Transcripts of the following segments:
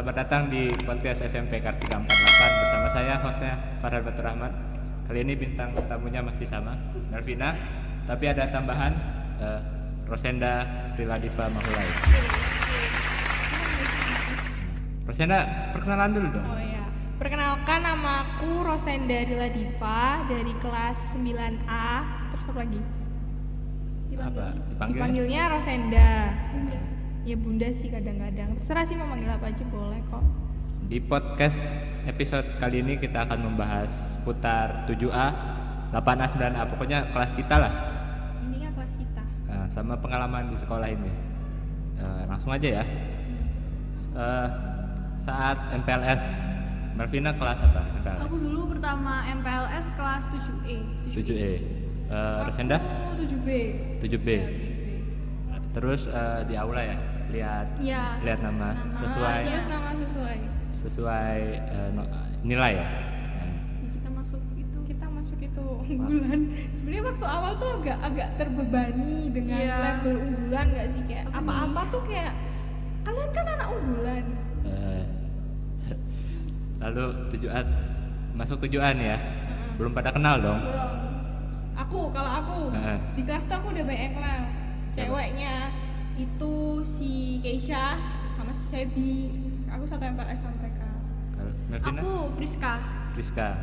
Selamat datang di podcast SMP Kartika 48 bersama saya hostnya Farhan Batur Rahmat. Kali ini bintang tamunya masih sama Melvina, tapi ada tambahan Rosenda Priladiva Mahulai. Rosenda, perkenalan dulu dong. Oh ya, perkenalkan nama aku Rosenda Priladiva dari kelas 9A. Terus apa lagi? Dipanggilnya Rosenda. Ya Bunda sih kadang-kadang. Terserah sih mau manggil apa aja boleh kok. Di podcast episode kali ini kita akan membahas seputar 7A, 8A, 9A, pokoknya kelas kita lah. Ini kan kelas kita. Nah, sama pengalaman di sekolah ini. Langsung aja ya. Saat MPLS, Melvina kelas apa MPLS? Aku dulu pertama MPLS kelas 7E. 7E. Rosenda? Aku 7B. 7B. Ya, 7B. Terus di aula ya, lihat nama sesuai Terus nama sesuai nilai ya. kita masuk itu unggulan. Sebenarnya waktu awal tuh agak terbebani dengan label unggulan nggak sih, kayak apa-apa tuh kayak kalian kan anak unggulan. Lalu 7A masuk 7A nih ya. Belum pada kenal dong. Belum. Kalau aku di kelas tuh aku udah banyak kenal. Ceweknya itu si Keisha sama si Sebi. Aku satu MPLS sama mereka. Kalau Melvina? Aku Friska.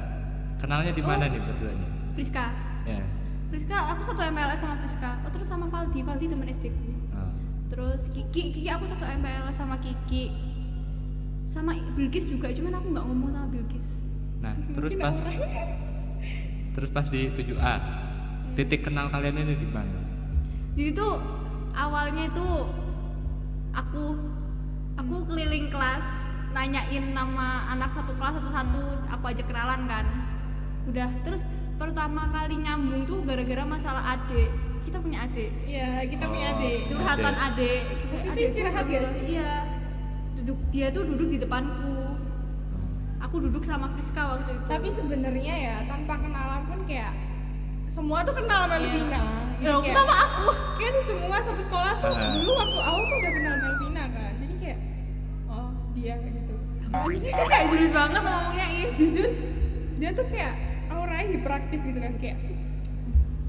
Kenalnya di mana nih berdua nih? Friska. Ya. Friska, aku satu MPLS sama Friska. Oh, terus sama Valdi temen SD ku. Terus Kiki aku satu MPLS sama Kiki. Sama Bilkis juga, cuman aku nggak ngomong sama Bilkis. Nah, terus pas di 7A, titik kenal kalian ini di mana? Jadi tuh awalnya itu aku keliling kelas nanyain nama anak satu kelas satu-satu, aku ajak kenalan kan. Udah, terus pertama kali nyambung tuh gara-gara masalah adik. Kita punya adik. Iya, kita punya adik. Curhatan adik. Itu istirahat ya sih? Iya. Dia tuh duduk di depanku. Aku duduk sama Friska waktu itu. Tapi sebenarnya ya tanpa kenalan pun kayak semua tuh kenal Melvina. Ya, kenapa aku? Kan semua satu sekolah tuh dulu waktu awal tuh udah kenal Melvina kan. Jadi kayak oh dia gitu. Kayak julid banget ngomongnya Jujur dia tuh kayak auranya hiperaktif gitu kan, kayak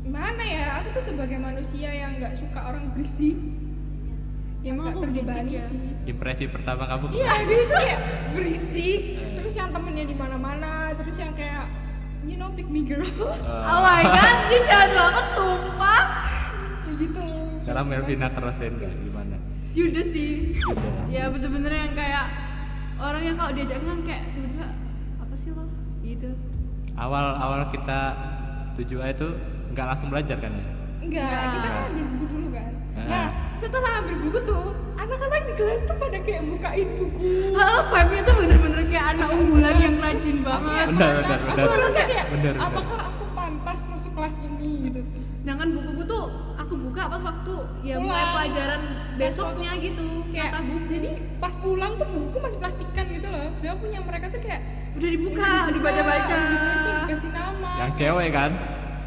gimana ya, aku tuh sebagai manusia yang nggak suka orang berisik. Ya emang aku berisik ya. Impresi pertama kamu? Iya, dia tuh kayak berisik. Terus yang temennya di mana-mana, terus yang kayak you know pick me girl. Oh my god, dia jahat banget sumpah. Gitu. Sekarang Melvina kerasain gak gimana? Judes sih. Judes. Ya bener-bener yang kayak orang yang kalau diajak kenalan kayak tiba-tiba apa sih lo? Gitu. Awal kita 7A itu nggak langsung belajar kan ya? Enggak, kita kan ambil buku dulu kan. Nah, setelah ambil buku tuh, anak-anak di kelas tuh pada kayak bukain buku. Vibe-nya tuh bener-bener kayak anak unggulan yang rajin banget. Benar. Aku merasa kayak, Benar. apakah aku pantas masuk kelas ini gitu. Sedangkan buku-buku tuh aku buka pas waktu ya mulai Pulang. pelajaran besoknya gitu. Kayak Kata buku. jadi pas pulang tuh buku masih plastikan gitu loh. Sedangkan punya mereka tuh kayak Udah dibuka, dibaca-baca. dikasih nama. Yang cewek kan?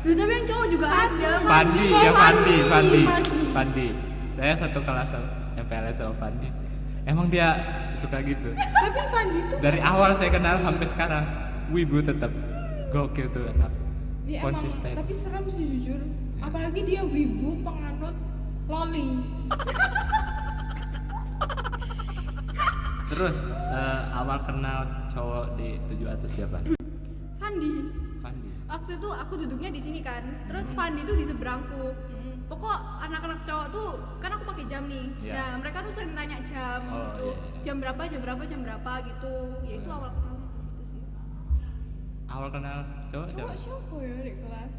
Duh, tapi yang cowok juga ada. Fandi. Saya satu kelas sama MPLS sama Fandi. Emang dia suka gitu. Tapi Fandi tuh Dari awal saya kenal sampai sekarang, wibu tetap gokil tuh anak. dia Konsisten. emang, tapi serem sih jujur. Apalagi dia wibu penganut loli. Terus awal kenal cowok di 7A itu siapa? Fandi. Fandi. Waktu itu aku duduknya di sini kan. Terus Fandi tuh di seberangku. Pokok anak-anak cowok tuh kan aku pakai jam nih. Iya. Nah, mereka tuh sering tanya jam gitu. Iya. Jam berapa gitu. Ya itu awal kenalnya di situ sih. Awal kenal cowok siapa? Cowok siapa ya di kelas?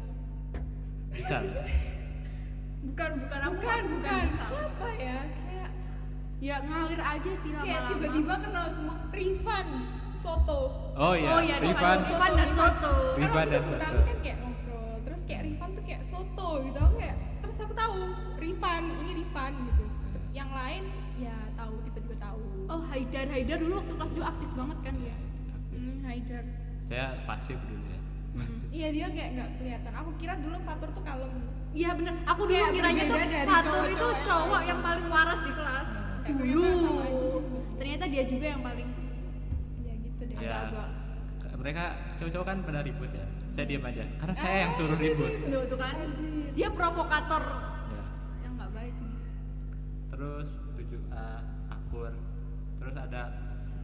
Bisa. Bukan aku Bukan. bisa. Siapa ya? Kayak Ya ngalir aja sih lama-lama. tiba-tiba kenal semua. Rifan, Soto. Oh iya, Rifan dan Soto. Rifan dan Kita Soto. kan kayak ngobrol. Terus kayak Rifan tuh kayak Soto gitu. Aku kayak terus aku tahu Rifan gitu. Yang lain ya tahu, tiba-tiba tahu. Oh, Haidar dulu waktu kelas 7 aktif banget kan dia. Haidar. Saya pasif dulu ya. Iya, dia kayak nggak kelihatan. Aku kira dulu Fatur tuh kalem. Iya bener, aku dulu Kayak kiranya tuh berbeda dari Fatur itu cowok-cowok cowok yang paling waras di kelas. Dulu. ternyata dia juga yang paling Ya gitu deh. Ya, agak-agak. mereka cowok-cowok kan pada ribut ya. Saya diam aja karena saya yang suruh ribut. tuh kan dia provokator Ya. yang nggak baik nih. Terus 7A akur. Terus ada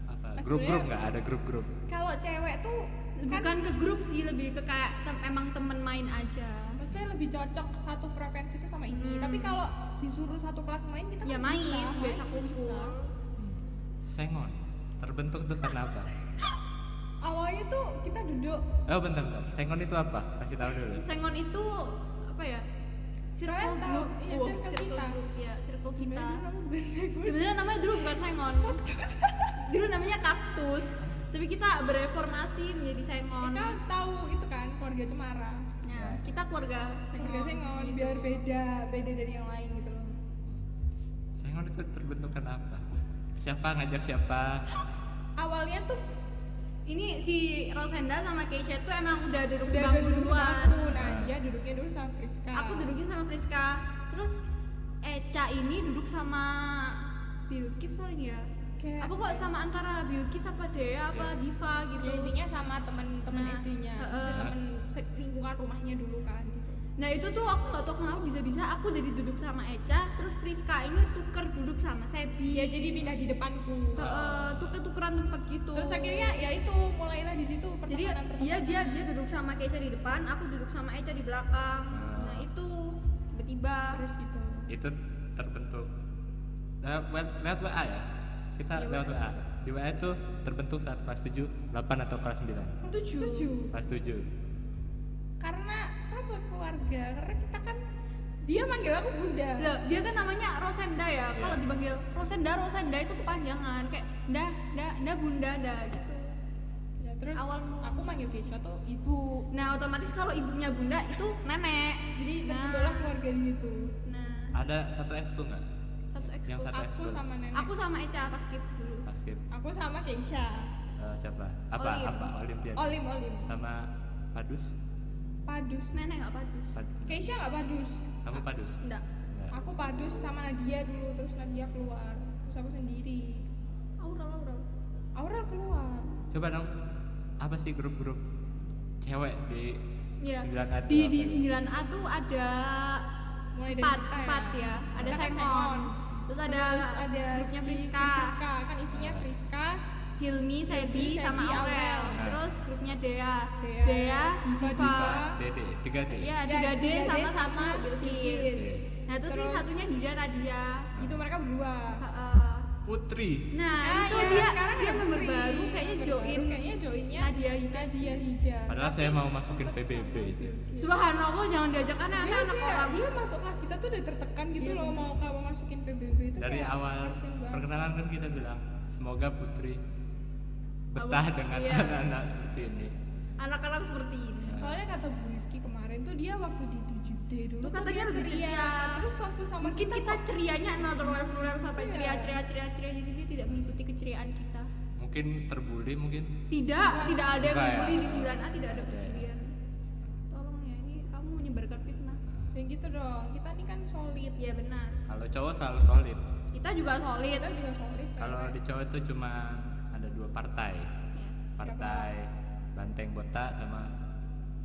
apa? Nah, Grup-grup sebenarnya- nggak? Ada grup-grup. Kalau cewek tuh Bukan kan ke grup sih, lebih ke kayak emang temen main aja. maksudnya lebih cocok satu frekuensi itu sama ini. Tapi kalau disuruh satu kelas main kita Ya kan main, bisa, biasa main kumpul. bisa. Sengon terbentuk tuh karena apa? Awalnya tuh kita duduk Oh bentar. Sengon itu apa? Kasih tahu dulu. Sengon itu apa ya? Circle Kalian tahu, group. iya, Wah, circle kita. group. Ya, circle kita. Gimana dulu namanya bukan sengon. Sebenarnya namanya dulu bukan sengon. Dulu namanya kaktus. Tapi kita bereformasi menjadi sengon. Kita tahu itu kan keluarga Cemara. Ya, kita keluarga sengon. Keluarga sengon gitu. biar beda dari yang lain gitu loh. Sengon itu terbentuk karena apa? Siapa ngajak siapa? Awalnya tuh Ini si Rosenda sama Keisha tuh emang udah duduk udah sebangku duduk sama duluan. aku. Nah, dia duduknya dulu sama Friska. Aku duduknya sama Friska. Terus Eca ini duduk sama Bilkis paling ya. Kayak- Apa kok sama antara Bilkis apa Dea apa Diva gitu. Ya, intinya sama temen-temen Nah, SD-nya, heeh. temen lingkungan rumahnya dulu kan gitu. Nah itu tuh aku nggak tahu kenapa bisa-bisa aku dari duduk sama Eca, terus Friska ini tuker duduk sama Sebi. Ya jadi pindah di depanku. Tuker-tukeran tempat gitu. Terus akhirnya ya itu mulailah di situ jadi dia duduk sama Keisha di depan, aku duduk sama Eca di belakang. Nah itu tiba-tiba. terus gitu. Itu terbentuk lewat WA ya? Kita Iya, lewat WA. WA. Di WA itu terbentuk saat kelas 7, 8 atau kelas 9? Setuju. Kelas 7. Karena apa keluarga? Karena kita kan dia manggil aku bunda. Loh, dia kan namanya Rosenda ya. Iya. Kalau dipanggil Rosenda itu kepanjangan kayak nda bunda gitu. Ya, terus Awal- aku manggil Keisha tuh ibu. Nah, otomatis kalau ibunya bunda itu nenek. Jadi Nah. terbentuklah keluarga di situ. Nah, Ada satu ekskul nggak? satu Yang ekskul. satu Aku ekskul. sama nenek. Aku sama Eca pas skip dulu. Iya. Basket. Aku sama Keisha. Siapa? Olim. Apa? Olimpiade. Olim. Sama Padus? Padus. Nenek nggak padus. Keisha nggak padus. Kamu Padus? Enggak. Nggak. Aku padus sama Nadia dulu, terus Nadia keluar, terus aku sendiri. Aurel. Aurel keluar. Coba dong, apa sih grup-grup cewek di Iya. 9A itu Di apa ya? 9A tuh ada Mulai dari empat kita ya. Ada Kita kan Sengon. Terus ada si grupnya Friska, kan isinya Friska, Hilmi, Sebi, Sebi, sama Aurel. Aurel. Nah. Terus grupnya Dea, Diva, Diva. Dede, 3D. Iya, Ya, 3D 3D sama sama satu Bilkis. Bilkis. Nah, terus ini Terus- satunya Dida Nadia. itu mereka berdua. Heeh. Putri. Nah, itu ya, dia sekarang dia ada member Putri. baru kayaknya Member join baru, kayaknya joinnya Nadia Hida. Nadia Hida. Padahal saya mau masukin PBB itu. Subhanallah, jangan diajak dia, anak-anak anak dia, orang. dia masuk kelas kita tuh udah tertekan gitu Iya, loh, bener. mau kamu masukin PBB itu Dari kayak awal kasian banget. perkenalan kan kita bilang semoga Putri betah dengan Iya. anak-anak seperti ini. Anak-anak seperti ini. Soalnya kata Bu Rifki kemarin tuh dia waktu di 7D dulu Tuh tuh katanya dia lebih ceria. Terus waktu sama Mungkin kita kok- cerianya another level sampai Iya. ceria jadi dia tidak mengikuti keceriaan kita. Mungkin terbuli mungkin. Tidak ada yang Enggak ya? membuli di 9A, tidak ada Iya, iya. pembulian. Tolong ya, ini kamu menyebarkan fitnah. Kayak gitu dong, kita nih kan solid. Iya benar. Kalau cowok selalu solid. Kita juga solid. Kita juga solid. Kalau di cowok itu cuma ada 2 partai. Yes. Partai Banteng Botak sama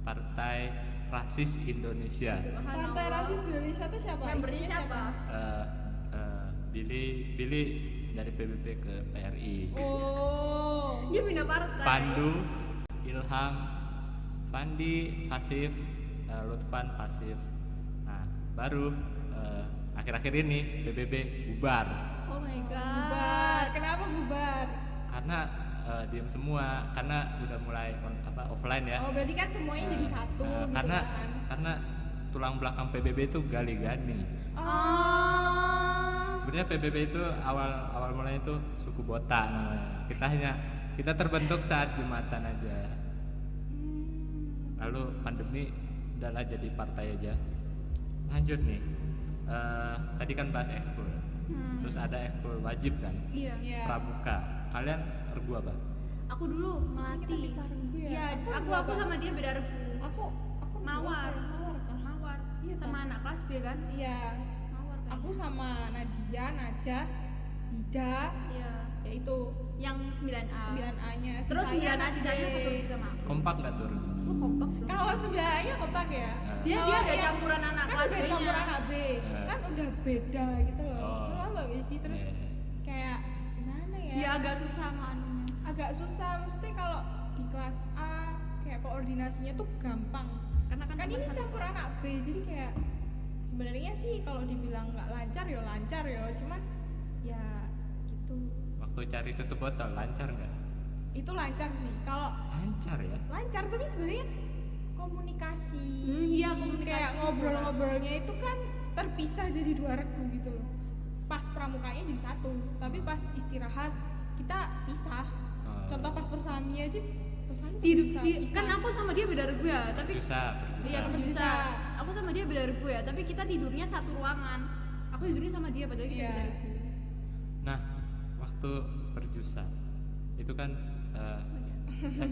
Partai Rasis Indonesia. Subhanallah. Partai Rasis Indonesia tuh siapa? Membernya Isinya siapa? Billy dari PBB ke PRI. Oh. Dia pindah partai. Pandu, Ilham, Fandi, Pasif, Lutfan, Pasif. Nah, baru akhir-akhir ini PBB bubar Oh my Bubar. god. Kenapa bubar? karena diem semua karena udah mulai offline ya. Oh, berarti kan semuanya jadi satu gitu karena kan. karena tulang belakang PBB itu Gali Gani. Oh. Sebenarnya PBB itu awal mulanya itu suku Botak namanya. Kita terbentuk saat Jumatan aja. Lalu pandemi udahlah jadi partai aja. Lanjut nih. Tadi kan bahas ekskul. Terus ada ekskul wajib kan? Iya. Iya. Pramuka. Kalian regu apa? Aku dulu Kita melatih. bisa regu ya? Iya, Aku aku regu sama apa? dia beda regu. Aku Mawar. Mawar kan? Mawar. Iya, Sama kan? anak kelas dia kan? Iya. Mawar kayaknya. Aku sama Nadia, Najah, Hida, Iya. ya itu yang 9A. 9A-nya. Terus 9A sisanya satu grup sama aku. Kompak nggak turun? Oh, kompak dong. Kalau 9A-nya kompak ya. Dia Kalau ada yang- campuran anak kan kelas udah B-nya. campuran anak B. Nah. Kan udah beda gitu loh. Oh. Lo paham gak sih? Terus Iya. kayak gimana ya? Dia agak susah sama anunya. Agak susah, maksudnya kalau di kelas A kayak koordinasinya tuh gampang. Karena kan Kan cuma ini satu campur kelas. anak B, jadi kayak sebenarnya sih kalau dibilang nggak lancar ya, cuman ya gitu. Waktu cari tutup botol lancar nggak? Itu lancar sih. Kalau Lancar ya. lancar tapi sebenarnya komunikasi, Iya, komunikasi kayak ngobrol-ngobrolnya itu kan terpisah jadi dua regu gitu loh. Pas pramukanya jadi satu, tapi pas istirahat kita pisah. Oh. Contoh pas persami aja, persami Kan aku sama dia beda regu ya, tapi Berjusa. iya Berjusa. berjusa. Aku sama dia beda regu ya, tapi kita tidurnya satu ruangan. Aku tidurnya sama dia padahal kita Iya. beda regu. Nah, waktu berjusa itu kan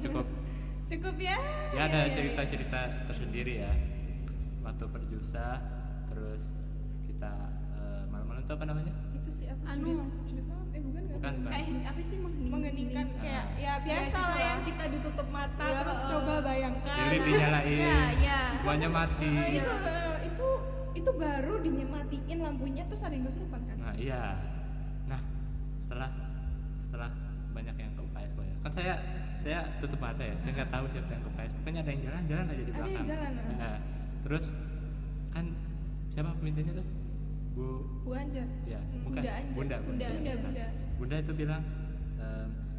cukup cukup ya. ya ada cerita-cerita tersendiri ya. Waktu berjusa terus kita malam-malam itu apa namanya? Itu sih apa? Anu. Julid malam? Bukan kan? Bukan, Bang. Kayak apa sih Mengheningkan kayak ya biasa gitu lah lah. yang kita ditutup mata Iya, terus coba bayangkan. Lilin dinyalain. Iya, iya. Semuanya mati. Itu baru dinyematiin lampunya terus ada yang kesurupan kan? Nah, iya. Nah, setelah banyak yang ke UKS ya. Kan saya tutup mata ya. Saya nggak tahu siapa yang ke UKS. Pokoknya ada yang jalan aja di Ada belakang. yang jalan, Nah, terus kan siapa pemimpinnya tuh? Bu Anjar. Ya, bukan. Bunda Anjar. Bunda. Bunda. Nah, Bunda itu bilang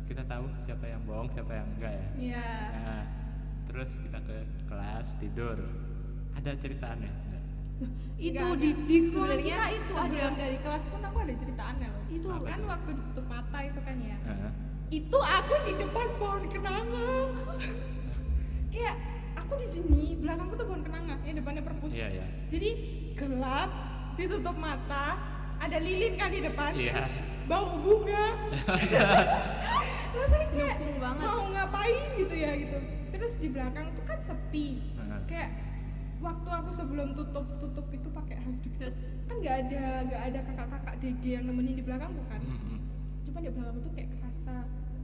kita tahu siapa yang bohong, siapa yang enggak ya. Iya. Nah, terus kita ke kelas tidur. Ada cerita aneh enggak? Itu Nggak di ruang sebenarnya kita itu ada. sebelum dari kelas pun aku ada cerita aneh loh. Itu Apa kan tuh? waktu ditutup mata itu kan ya. Heeh. Itu aku di depan pohon kenanga. Kayak aku di sini, belakangku tuh pohon kenanga, yang depannya perpus. Iya, iya. Jadi gelap, ditutup mata, ada lilin kan di depan. Iya. Bau bunga. Rasanya kayak Dukung banget. mau ngapain gitu ya gitu. Terus di belakang tuh kan sepi. Heeh. Kayak waktu aku sebelum tutup itu pakai hasduk Terus kan nggak ada kakak-kakak DG yang nemenin di belakang bukan. Mm-mm. Cuma di belakang tuh kayak kerasa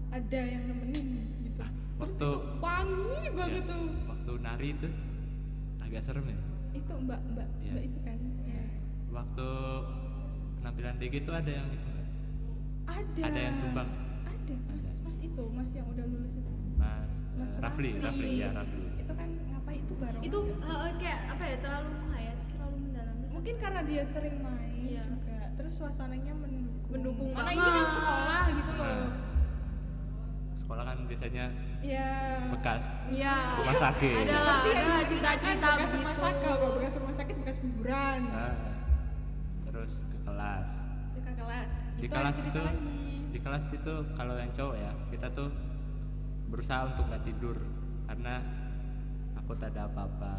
ada yang nemenin gitu. Terus waktu- itu wangi banget Ya, tuh. waktu nari itu agak serem ya. Itu mbak Iya. mbak itu kan. Ya. Waktu penampilan DG itu ada yang itu nggak? Ada yang tumbang? Ada mas itu mas yang udah lulus itu. Mas Rafli ya Rafli. Itu kan ngapain itu bareng. itu kayak apa ya, terlalu menghayat, terlalu mendalam. Terus Mungkin karena dia sering main Iya. juga. Terus suasananya Mendukung Karena ini kan banget. sekolah gitu loh. Nah, sekolah kan biasanya Iya. bekas Iya. rumah sakit. Ada lah, Seperti yang ada diceritakan cerita-cerita bekas rumah begitu. sakit, kalau bekas rumah sakit bekas kuburan. Nah, terus ke kelas. Itu ke kelas. Di Itu kelas ada cerita itu lagi. di kelas itu kalau yang cowok ya kita tuh berusaha untuk nggak tidur karena aku tak ada apa-apa.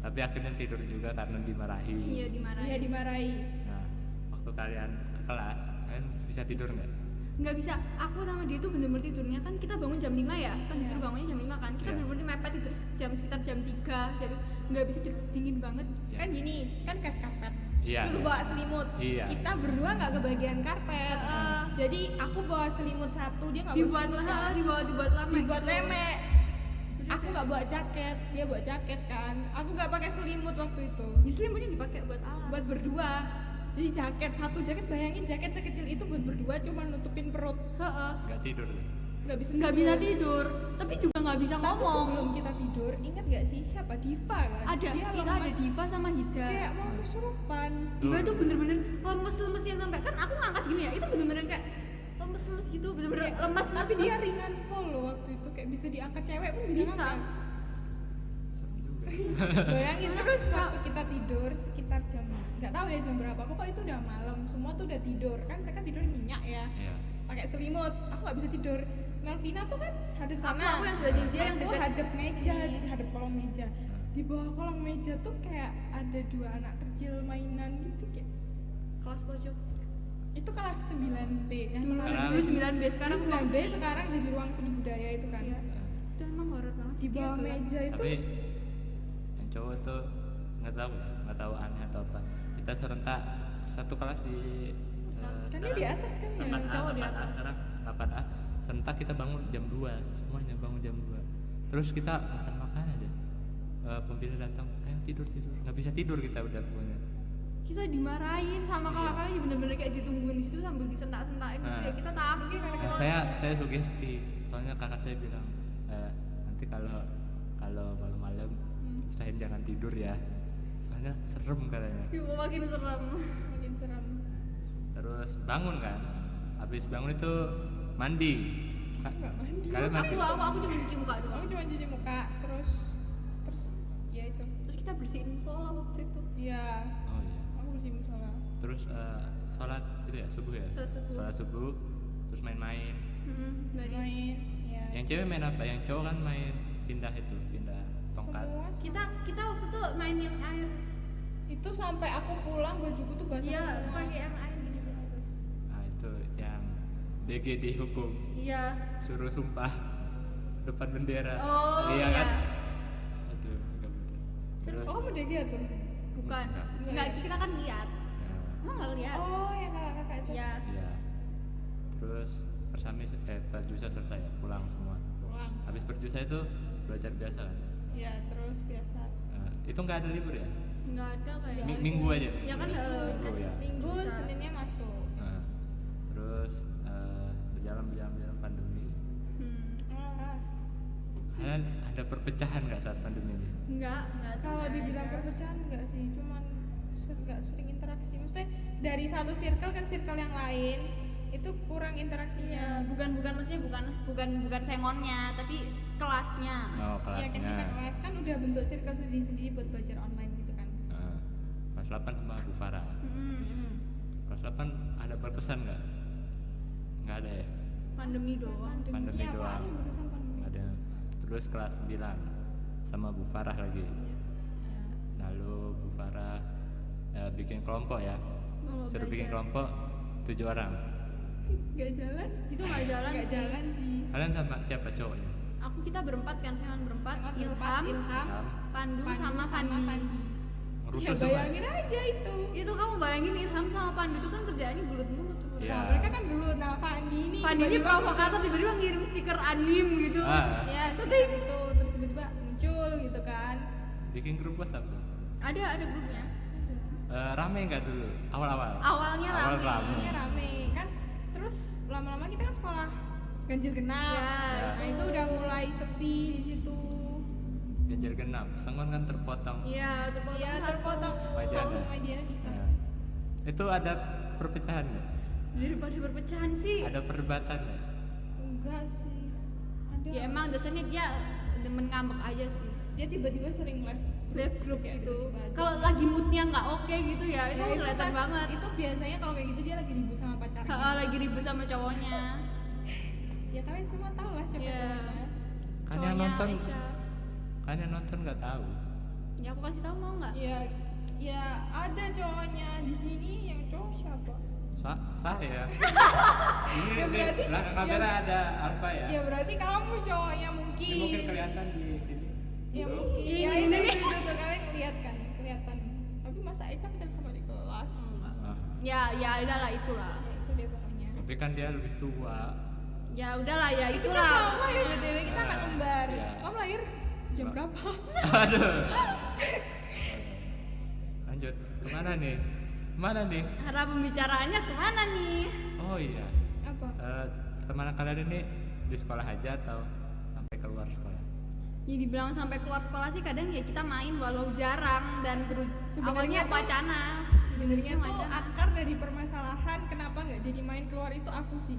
Tapi akhirnya tidur juga karena dimarahi. Iya, dimarahin. Iya dimarahi. Nah, waktu kalian ke kelas, kalian bisa tidur nggak? Nggak bisa, aku sama dia tuh bener-bener tidurnya kan kita bangun jam 5 ya, kan disuruh bangunnya jam 5 kan, kita Iya. bener-bener mepet tidur sekitar jam 3, jadi nggak bisa tidur, dingin banget. Iya. Kan gini, kan kasih karpet. Iya, Suruh iya. bawa selimut. Iya. Kita berdua nggak kebagian karpet. Heeh. Jadi aku bawa selimut satu, dia nggak bawa Dibuat selimut lah, kan. dibuat lama Dibuat gitu. lemek. Aku nggak bawa jaket, dia bawa jaket kan. Aku nggak pakai selimut waktu itu. Ya, selimutnya dipakai buat alas. Buat berdua. Jadi satu jaket, bayangin jaket sekecil itu buat berdua cuma nutupin perut. Heeh. Nggak tidur. Nggak bisa Nggak bisa tidur, tapi juga nggak bisa Tapi ngomong. sebelum kita tidur, ingat nggak sih siapa Diva kan? Ada, Dia kita ada lemes. Diva sama Hida. Kayak mau kesurupan. Diva itu bener-bener lemes-lemes yang sampai kan aku ngangkat gini ya, itu bener-bener kayak lemes-lemes gitu, bener-bener Kayak lemes. Tapi dia ringan pol loh waktu itu, kayak bisa diangkat cewek pun bisa. Bisa. ngangkat. Serem juga. Bayangin terus waktu kita tidur sekitar jam nggak tahu ya jam berapa, pokoknya itu udah malam, semua tuh udah tidur kan, mereka tidur nyenyak ya, Iya. pakai selimut. Aku nggak bisa tidur. Melvina tuh kan hadap sana. Aku yang sebelah sini, dia yang Aku dekat hadap meja, sini. jadi hadap kolong meja. Di bawah kolong meja tuh kayak ada dua anak kecil mainan gitu kayak. kelas pojok. Itu kelas 9B. Nah, Dulu Sekarang- dulu 9B, sekarang sekarang 9B ruang seni. sekarang jadi ruang seni budaya itu kan. Iya. Itu emang horor banget Di sih, dia bawah gelap. meja itu Tapi yang cowok tuh nggak tahu aneh atau apa. Kita serentak satu kelas di kan dia di atas kan ya. Yang cowok di tempat A atas. sekarang 8A sentak kita bangun jam 2, semuanya bangun jam 2. Terus kita makan aja. Pembina datang, ayo tidur. Nggak bisa tidur kita udah pokoknya. Kita dimarahin sama kakak-kakaknya, bener-bener kayak ditungguin di situ sambil disentak-sentakin gitu ya, kita takut. Saya sugesti, soalnya kakak saya bilang nanti kalau malam-malam usahain jangan tidur ya, soalnya serem katanya. Yuk makin serem. Makin serem. Terus bangun kan, habis bangun itu mandi. Nggak mandi. Kalian mandi? Aku cuma cuci muka Aku doang. cuma cuci muka, terus ya itu. Terus kita bersihin musola waktu itu. Iya, Oh iya. aku bersih musola. Terus sholat itu ya subuh ya? Sholat subuh. Terus main-main. Gadis. Main, ya. Yang cewek main apa? Yang cowok kan main pindah tongkat. Semua Kita waktu itu main yang air. itu sampai aku pulang bajuku tuh basah Iya, semua. pakai yang air gini-gini tuh. Nah itu yang DG dihukum, Iya. suruh sumpah depan bendera. Oh, iya iya. kan? Aduh, nggak bener. Terus Oh, kamu DG ya tuh? Bukan. Enggak. Enggak, kita kan lihat. nah, Emang enggak lihat? Oh, ya kakak itu. Iya. iya. Terus perjusa selesai ya, pulang semua. Pulang. Habis perjusa itu belajar biasa kan? Ya, terus biasa. Itu nggak ada libur ya? Enggak ada kayak. Minggu aja. Ya kan Minggu, ya. Minggu, bisa. Seninnya masuk. Nah, terus berjalan pandemi. Ah, Kalian ada perpecahan nggak saat pandemi ini? Enggak kalau ada. dibilang perpecahan enggak sih, cuman nggak sering interaksi. Maksudnya dari satu circle ke circle yang lain itu kurang interaksinya. Bukan maksudnya bukan sengonnya, tapi kelasnya. Oh, Ya kan kita kelasnya. kelas kan udah bentuk circle sendiri-sendiri buat belajar online gitu kan. Nah, kelas 8 sama Bu Farah. Kelas 8 ada berkesan nggak? Nggak ada ya? Pandemi doang. Pandemi Ya, apaan doang. yang berkesan pandemi? Ada. Terus kelas 9 sama Bu Farah lagi. Lalu Bu Farah bikin kelompok ya. Oh, Suruh bikin belajar. kelompok 7 orang. Nggak jalan. Itu nggak jalan. Nggak sih. jalan sih. Kalian sama siapa cowoknya? Kita berempat kan, saya berempat. Sangat Ilham, berempat, Ilham, Pandu, sama Fandi. Fandi. Ya Rusuh semua. bayangin aja itu. Itu kamu bayangin Ilham sama Pandu itu kan kerjaannya gelut-gelut tuh. Iya. Nah, mereka kan gelut. Nah, Fandi ini Fandi ini tiba-tiba provokator, tiba-tiba ngirim stiker anim gitu. ya sedih itu, terus tiba-tiba muncul gitu kan. Bikin grup WhatsApp tuh. Ada grupnya. Rame nggak dulu? Awal-awal? Awalnya Awal rame. Ini rame kan, terus lama-lama kita kan sekolah ganjil genap. Ya, Nah, itu udah mulai sepi di situ. Ganjil genap, sengon kan terpotong. Iya, terpotong. Iya, satu. terpotong Mediana. satu medianya bisa. Nah, itu ada perpecahan nggak? Daripada berpecahan sih. Ada perdebatan nggak? Enggak sih. Ada. Ya emang dasarnya dia demen ngambek aja sih. Dia tiba-tiba sering Live group Kayak gitu. tiba-tiba aja. Kalau lagi moodnya nggak oke gitu ya, itu Ya, kelihatan pas- banget. Itu biasanya kalau kayak gitu dia lagi ribut sama pacarnya. Lagi ribut sama cowoknya. Ya kalian semua tahu lah siapa Iya. cowoknya. Kan yang Cowoknya nonton, Aisyah. kan yang nonton nggak tahu. Ya aku kasih tahu mau nggak? Ya ada cowoknya di sini, yang cowok siapa? Saya. Ini Ya, di berarti- belakang kamera ada Alfa ya. Ya berarti kamu cowoknya Ini mungkin. mungkin kelihatan di sini. Ya Tuh. mungkin. Ini, Ya ini, itu, ini. itu tuh kalian lihat kan, kelihatan. Tapi masa Eca pacar sama di kelas? Ah, Ya udahlah itulah. Ya itu deh pokoknya. tapi kan dia lebih tua. Ya udahlah ya Kita itulah. sama ya BTW, kita anak Ah, kembar. iya. Kamu lahir jam Mbak. berapa? Aduh. Lanjut. Kemana nih? Kemana nih? Arah pembicaraannya kemana nih? Oh iya. Apa? Teman kalian ini di sekolah aja atau sampai keluar sekolah? Ya dibilang sampai keluar sekolah sih kadang ya kita main walau jarang dan Sebenarnya awalnya tuh- wacana. Sebenarnya tuh wacana. akar dari permasalahan kenapa nggak jadi main keluar itu aku sih.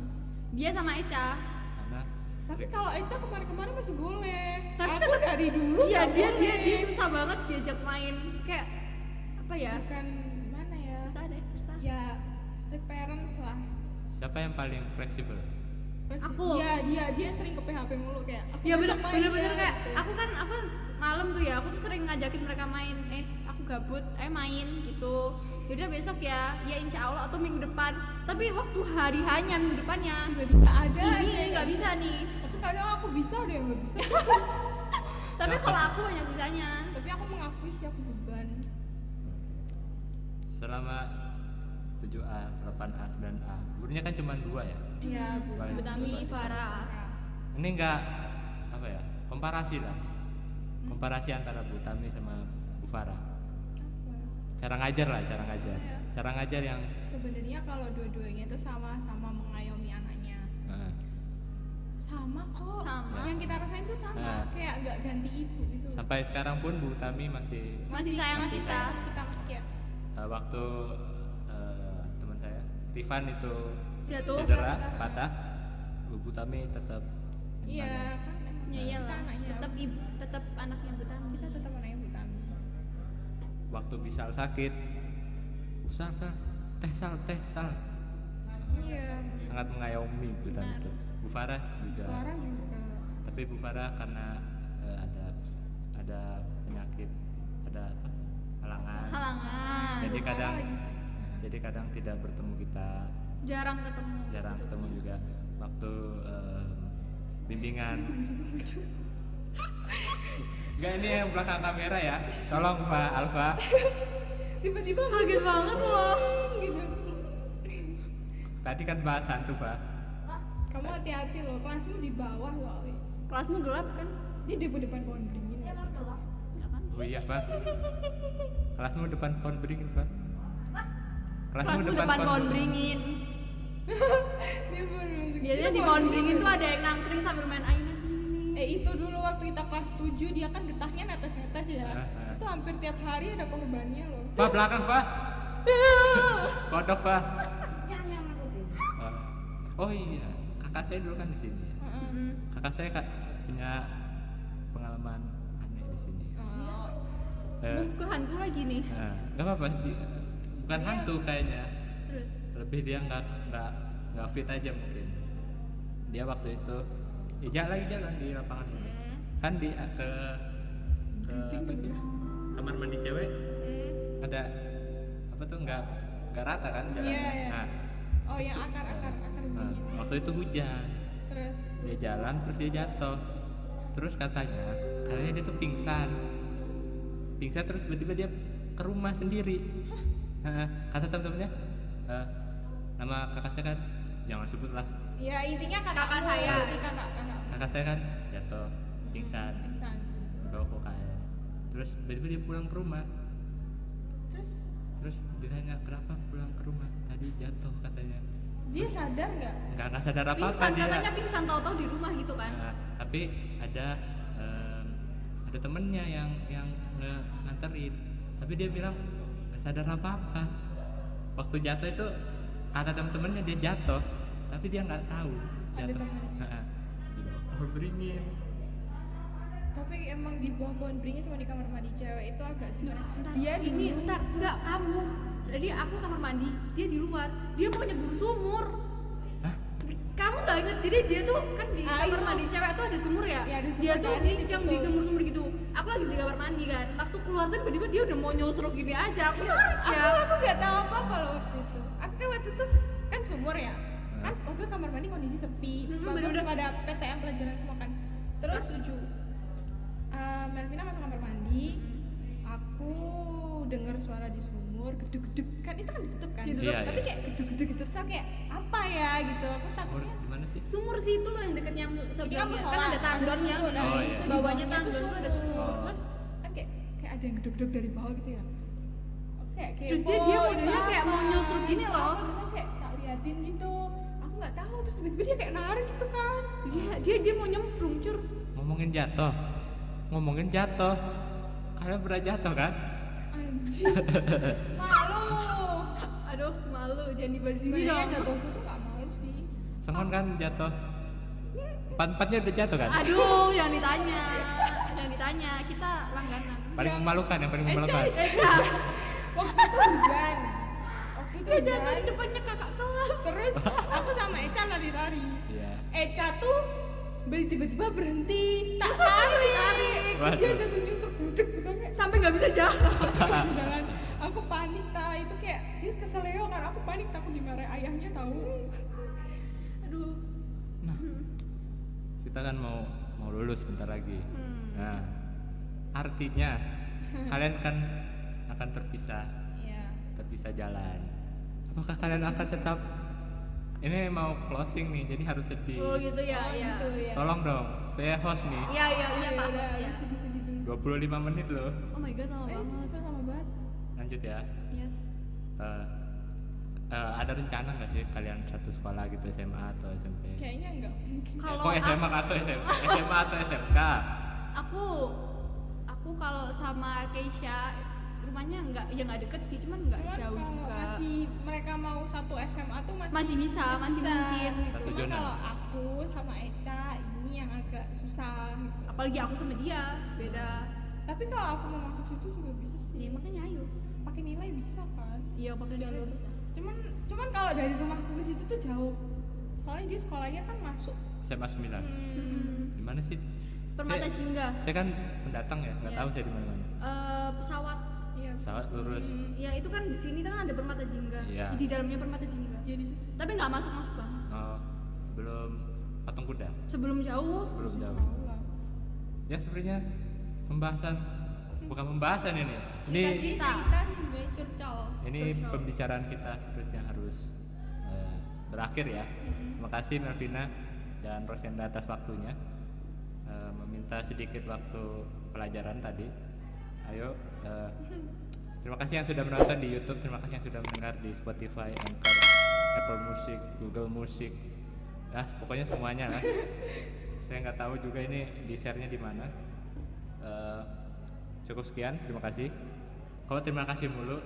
Dia sama Eca. Karena Tapi kalau Eca kemarin-kemarin masih boleh. Tapi aku dari dulu Iya nggak dia boleh. susah banget diajak main kayak apa ya? Bukan mana ya? Susah deh, susah. Ya strict parents lah. siapa yang paling fleksibel? Aku. Iya dia sering ke PHP mulu kayak. Aku Ya besok main bener-bener ya, kayak gitu. aku kan apa malam tuh ya aku tuh sering ngajakin mereka main. Aku gabut, main gitu. Yaudah besok ya, ya insya Allah atau minggu depan. Tapi waktu hari hanya minggu depannya tiba-tiba ada aja ini yang nggak bisa nih. Tapi kadang aku bisa, ada yang nggak bisa. Tapi kalau aku banyak bisanya. Tapi aku mengakui sih aku beban. Selama 7A, 8A, 9A, gurunya kan cuma 2 ya? Iya, Paling Butami, besar. Farah. Ini enggak apa ya, komparasi lah, komparasi antara Bu Tami sama Bu Farah. Cara ngajar lah, cara ngajar, Iya. cara ngajar yang Sebenarnya kalau dua-duanya itu sama-sama mengayomi anaknya. eh, Sama kok. Sama. Yang kita rasain tuh sama, Nah. kayak nggak ganti ibu gitu. sampai sekarang pun Bu Tami Masih sayang Masih kita. sayang. Kita masih kayak waktu teman saya Tivan itu Jatuh. cedera patah, Bu Tami tetap iya kan emang Ya kita iyalah, anaknya. tetap anaknya Butami. Kita tetap anaknya Butami. waktu Bisal sakit, sal teh sal, Iya. sangat mengayomi Bu Tami Benar. itu. Bu Farah juga, Farah juga. tapi Bu Farah karena ada penyakit, ada apa, halangan, Halangan. jadi Farah kadang lagi sakit. jadi kadang tidak bertemu kita, Jarang ketemu. jarang ketemu juga waktu bimbingan. Enggak, ini yang belakang kamera ya, tolong Pak Alfa. Tiba-tiba Kaget banget loh. gitu. Tadi kan bahas hantu Pak. Kamu hati-hati loh, kelasmu di bawah soalnya. Kelasmu gelap kan? Dia di depan pohon beringin ya. Ya kan? Oh iya Pak, kelasmu depan pohon beringin Pak. Kelasmu depan pohon beringin. Dia baru masuk. Biasanya di pohon beringin tuh ada yang nangkring sambil main ayunan. Itu dulu waktu kita kelas 7 dia kan getahnya netes-netes ya. Itu hampir tiap hari ada korbannya loh. Pak belakang Pak. Kodok Pak. Oh iya, kakak saya dulu kan di sini. Mm. Kakak saya punya pengalaman aneh di sini. Eh, Move ke hantu lagi nih. nggak apa-apa, bukan hantu kayaknya. Terus Lebih dia nggak fit aja mungkin. Dia waktu itu lagi jalan di lapangan ini. Kan ke apa itu, kamar mandi cewek ada apa tuh, nggak rata kan jalan. Iya, iya. Nah, Oh yang akar nah, beringin. waktu itu hujan, Terus dia jalan terus dia jatuh, terus katanya dia tuh pingsan terus tiba-tiba dia ke rumah sendiri. Kata teman-temannya, nama kakak saya kan jangan sebut lah, ya intinya Kakak saya. kakak saya kan jatuh pingsan Pingsan. dibawa ke UKS, terus tiba-tiba dia pulang ke rumah, Terus terus ditanya kenapa pulang ke rumah, tadi jatuh katanya. dia sadar nggak? Nggak sadar apa-apa pingsan, dia. katanya pingsan tahu-tahu di rumah gitu kan. Nah, tapi ada temennya yang nganterin, tapi dia bilang nggak sadar apa-apa. Waktu jatuh itu kata temen-temennya dia jatuh, tapi dia nggak tahu Ada jatuh. temennya. Di bawah pohon beringin. Tapi emang di bawah pohon beringin sama di kamar mandi cewek itu agak gimana? Entar, Dia ini dulu- entar enggak kamu. Jadi aku kamar mandi, dia di luar. Dia mau nyebur sumur. Hah? Kamu nggak inget? Jadi dia tuh kan di Ah, kamar itu. mandi cewek tuh ada sumur ya. Iya, ada sumur Dia tuh kan, ngincang di ditutup. sumur-sumur gitu. Aku lagi di kamar mandi kan. Waktu keluar tuh tiba-tiba dia udah mau nyusruk gini aja. Aku narik ya. Aku nggak tahu apa loh waktu itu. Aku kan waktu itu kan sumur ya. Kan waktu itu kamar mandi kondisi sepi. bener-bener. Terus pada PTM pelajaran semua kan. Terus Melvina masuk kamar mandi. Aku dengar suara di sumur gedug-gedug kan itu kan ditutup kan. Ditutup. Iya, Tapi iya. kayak gedug-gedug gitu terus aku kayak apa ya gitu. Aku Sumur takutnya di mana sih? Sumur situ loh yang deketnya ini kan sebelahnya. musola, Kan ada tandon yang sumur, di nah, Oh, iya. itu di bawahnya bawahnya tandon tuh ada sumur. Oh. Terus kan kayak ada yang gedug-gedug dari bawah gitu ya. Aku kayak Terus kepo, dia itu modelnya kayak apa? mau nyusruk gini Itu loh. apa? Terus aku kayak tak liatin gitu. Aku nggak tahu terus tiba-tiba dia kayak narik gitu kan. Dia mau nyemplung cur. Ngomongin jatuh, kalian pernah jatuh kan? Anjir. Malu. Aduh malu jangan dibahas ini Sebenarnya dong. jatuhku tuh nggak malu sih. Sengon kan jatuh, empat-empatnya udah jatuh kan? Aduh jangan ditanya. Jangan ditanya. Kita langganan. Paling memalukan, yang paling memalukan. Waktu itu hujan. Waktu itu Dia jatuh hujan. di depannya kakak kelas. Terus aku sama Eca lari-lari. Iya. Eca tuh tiba-tiba berhenti, tak tarik. Waduh. Dia jatuh nyusuk budek gitu kayak Sampai nggak bisa jalan. jalan. Aku panik itu kayak dia keseleo kan. Aku panik takut dimarahin ayahnya tahu. Aduh. Nah, kita kan mau lulus bentar lagi. Nah, artinya kalian kan akan terpisah Iya. jalan. Apakah kalian akan tetap Ini mau closing nih, jadi harus sedih. Oh gitu ya, Oh, ya. gitu ya. Tolong dong, saya host nih. Iya Pak udah, Bos ya. sedih-sedih dulu. 25 menit loh. Oh my god, lama banget. Cepet lama banget. Lanjut ya. Yes. Ada rencana nggak sih kalian satu sekolah gitu, SMA atau SMP? Kayaknya enggak mungkin. Kalau Kok SMA atau SMA? SMA atau SMK? aku kalau sama Keisha rumahnya nggak deket sih, cuman nggak Cuman jauh kalau juga. masih mereka mau satu SMA tuh Masih bisa, masih mungkin gitu. Satu Cuma zona. kalau aku sama Eca ini yang agak susah gitu. Apalagi aku sama dia beda. Tapi kalau aku mau masuk situ juga bisa sih. Ya makanya ayo. Pakai nilai bisa kan? Iya pakai nilai Jalur. bisa. Cuman kalau dari rumahku ke situ tuh jauh. Soalnya dia sekolahnya kan masuk. SMA 9. Hmm. Di mana sih? Permata Jingga. Saya kan pendatang ya, nggak Iya. tahu saya di mana-mana. Pesawat. Iya. Pesawat lurus. Ya itu kan di sini kan ada Permata Jingga. Iya. Di dalamnya Permata Jingga. Jadi situ. Tapi nggak masuk banget. Oh, sebelum patung kuda, Sebelum jauh. belum jauh. Tahu lah. Ya sebenarnya pembahasan, bukan pembahasan ini. Ini Cerita. Kita sih sebenarnya curcol. ini Social. pembicaraan kita sepertinya harus berakhir ya. Terima kasih Melvina dan Rosenda atas waktunya. Meminta sedikit waktu pelajaran tadi. Ayo, terima kasih yang sudah menonton di YouTube, terima kasih yang sudah mendengar di Spotify, Anchor, Apple Music, Google Music, pokoknya semuanya lah. Saya nggak tahu juga ini di share-nya di mana. Cukup sekian, terima kasih. Kalau terima kasih mulu.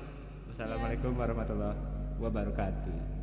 Wassalamualaikum warahmatullahi wabarakatuh.